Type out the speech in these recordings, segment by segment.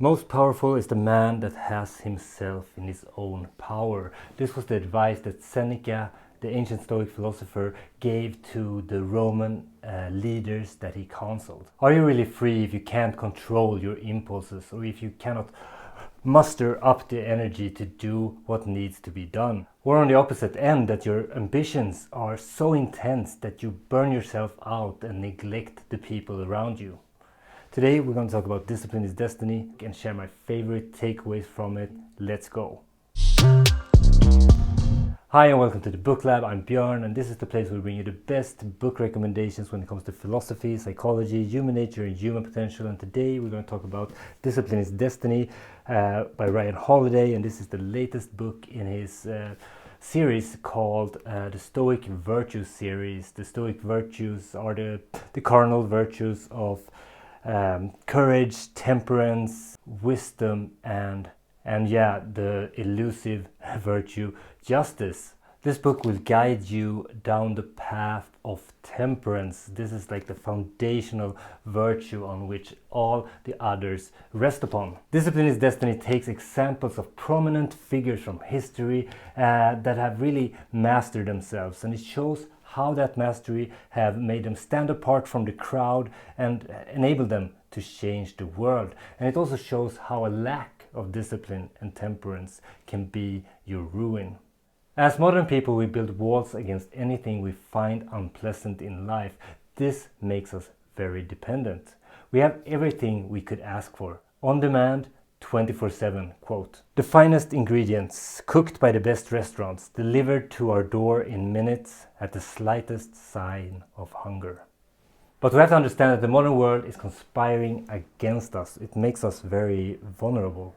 Most powerful is the man that has himself in his own power. This was the advice that Seneca, the ancient Stoic philosopher, gave to the Roman leaders that he counseled. Are you really free if you can't control your impulses, or if you cannot muster up the energy to do what needs to be done? Or on the opposite end, that your ambitions are so intense that you burn yourself out and neglect the people around you? Today we're going to talk about Discipline is Destiny and share my favorite takeaways from it. Let's go! Hi and welcome to the BookLab. I'm Björn, and this is the place where we bring you the best book recommendations when it comes to philosophy, psychology, human nature and human potential. And today we're going to talk about Discipline is Destiny by Ryan Holiday, and this is the latest book in his series called the Stoic Virtues Series. The Stoic virtues are the cardinal virtues of courage, temperance, wisdom, and the elusive virtue, justice. This book will guide you down the path of temperance. This is like the foundational virtue on which all the others rest upon. Discipline is Destiny takes examples of prominent figures from history that have really mastered themselves, and it shows how that mastery have made them stand apart from the crowd and enabled them to change the world. And it also shows how a lack of discipline and temperance can be your ruin. As modern people, we build walls against anything we find unpleasant in life. This makes us very dependent. We have everything we could ask for, on demand, 24/7, quote. The finest ingredients, cooked by the best restaurants, delivered to our door in minutes at the slightest sign of hunger. But we have to understand that the modern world is conspiring against us. It makes us very vulnerable.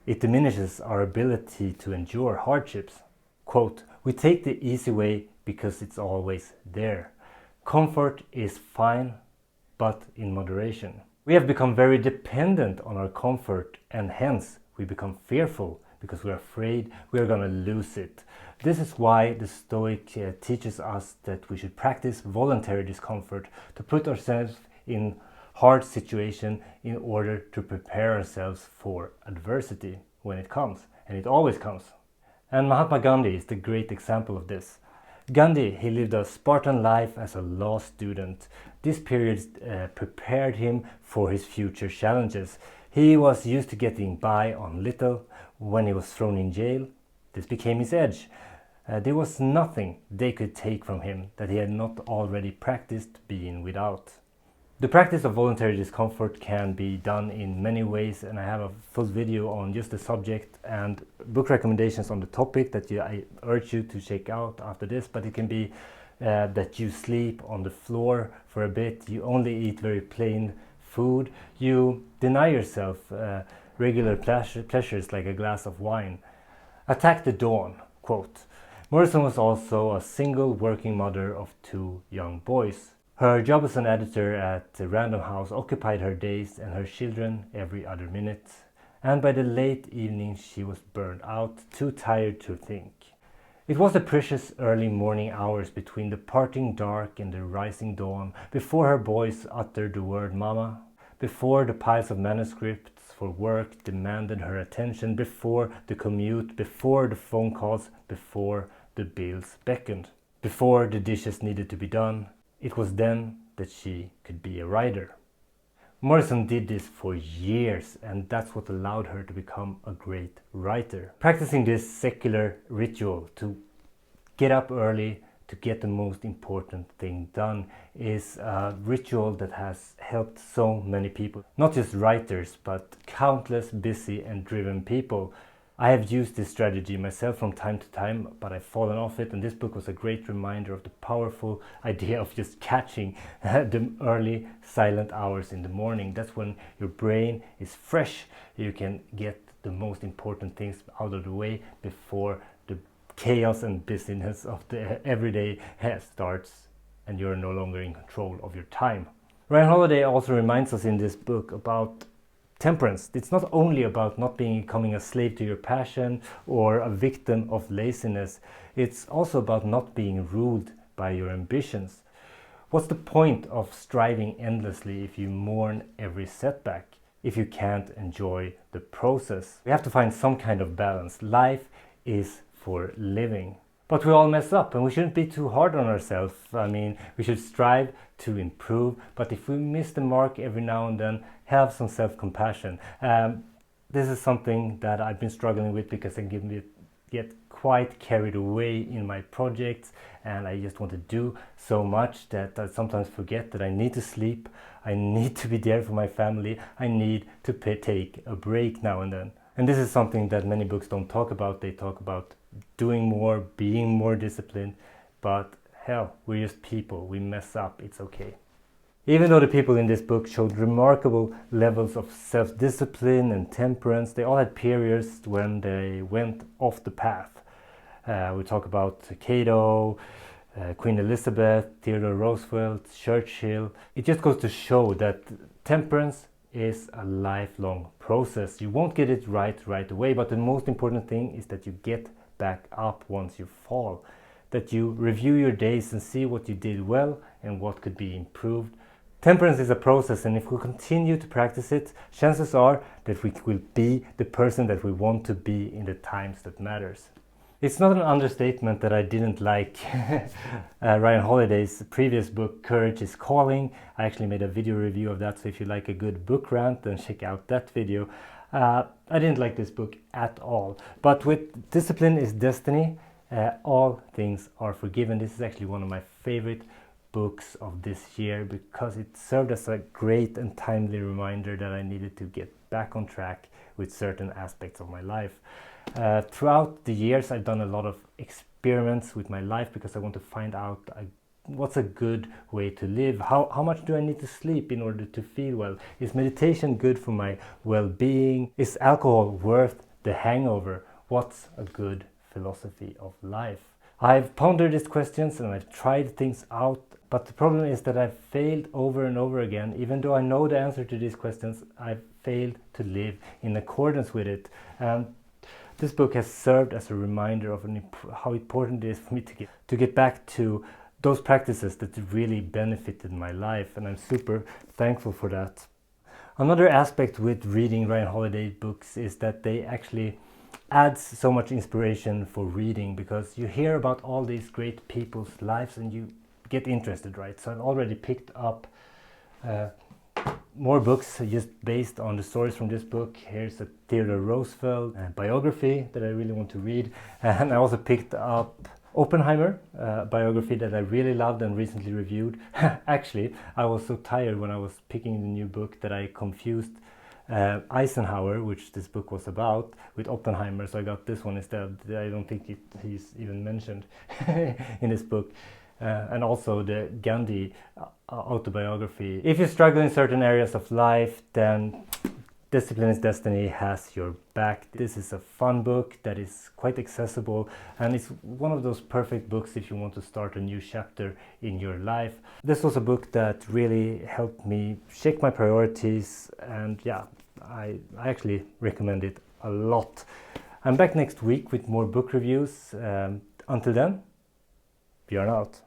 It diminishes our ability to endure hardships. Quote, we take the easy way because it's always there. Comfort is fine, but in moderation. We have become very dependent on our comfort, and hence we become fearful because we're afraid we're going to lose it. This is why the Stoic teaches us that we should practice voluntary discomfort, to put ourselves in hard situation in order to prepare ourselves for adversity when it comes, and it always comes. And Mahatma Gandhi is the great example of this. Gandhi, he lived a Spartan life as a law student. This period prepared him for his future challenges. He was used to getting by on little. When he was thrown in jail, this became his edge. There was nothing they could take from him that he had not already practiced being without. The practice of voluntary discomfort can be done in many ways, and I have a full video on just the subject and book recommendations on the topic that I urge you to check out after this. But it can be that you sleep on the floor for a bit, you only eat very plain food, you deny yourself regular pleasures like a glass of wine. Attack the dawn, quote. Morrison was also a single working mother of 2 young boys. Her job as an editor at Random House occupied her days and her children every other minute. And by the late evening she was burned out, too tired to think. It was the precious early morning hours between the parting dark and the rising dawn, before her boys uttered the word mama, before the piles of manuscripts for work demanded her attention, before the commute, before the phone calls, before the bills beckoned, before the dishes needed to be done. It was then that she could be a writer. Morrison did this for years, and that's what allowed her to become a great writer. Practicing this secular ritual to get up early to get the most important thing done is a ritual that has helped so many people. Not just writers, but countless busy and driven people. I have used this strategy myself from time to time, but I've fallen off it, and this book was a great reminder of the powerful idea of just catching the early silent hours in the morning. That's when your brain is fresh. You can get the most important things out of the way before the chaos and busyness of the everyday starts, and you're no longer in control of your time. Ryan Holiday also reminds us in this book about temperance. It's not only about not becoming a slave to your passion or a victim of laziness. It's also about not being ruled by your ambitions. What's the point of striving endlessly if you mourn every setback? if you can't enjoy the process. We have to find some kind of balance. Life is for living. But we all mess up, and we shouldn't be too hard on ourselves. I mean, we should strive to improve, but if we miss the mark every now and then, have some self-compassion. This is something that I've been struggling with because I get quite carried away in my projects, and I just want to do so much that I sometimes forget that I need to sleep, I need to be there for my family, I need to take a break now and then. And this is something that many books don't talk about. They talk about doing more, being more disciplined, but hell, we're just people, we mess up, it's okay. Even though the people in this book showed remarkable levels of self-discipline and temperance, they all had periods when they went off the path. We talk about Cato, Queen Elizabeth, Theodore Roosevelt, Churchill. It just goes to show that temperance is a lifelong process. You won't get it right away, but the most important thing is that you get back up once you fall. That you review your days and see what you did well and what could be improved. Temperance is a process, and if we continue to practice it, chances are that we will be the person that we want to be in the times that matters. It's not an understatement that I didn't like Ryan Holiday's previous book, Courage is Calling. I actually made a video review of that, so if you like a good book rant, then check out that video. I didn't like this book at all. But with Discipline is Destiny, all things are forgiven. This is actually one of my favorite books of this year because it served as a great and timely reminder that I needed to get back on track with certain aspects of my life. Throughout the years, I've done a lot of experiments with my life because I want to find out what's a good way to live. How much do I need to sleep in order to feel well? Is meditation good for my well-being? Is alcohol worth the hangover? What's a good philosophy of life? I've pondered these questions and I've tried things out, but the problem is that I've failed over and over again. Even though I know the answer to these questions, I've failed to live in accordance with it. This book has served as a reminder of how important it is for me to get back to those practices that really benefited my life, and I'm super thankful for that. Another aspect with reading Ryan Holiday books is that they actually adds so much inspiration for reading, because you hear about all these great people's lives and you get interested, right? So I've already picked up more books just based on the stories from this book. Here's a Theodore Roosevelt biography that I really want to read, and I also picked up Oppenheimer biography that I really loved and recently reviewed. Actually, I was so tired when I was picking the new book that I confused Eisenhower, which this book was about, with Oppenheimer, so I got this one instead. I don't think he's even mentioned in this book. And also the Gandhi autobiography. If you struggle in certain areas of life, then Discipline is Destiny has your back. This is a fun book that is quite accessible, and it's one of those perfect books if you want to start a new chapter in your life. This was a book that really helped me shake my priorities, and yeah, I actually recommend it a lot. I'm back next week with more book reviews. Until then, Björn out.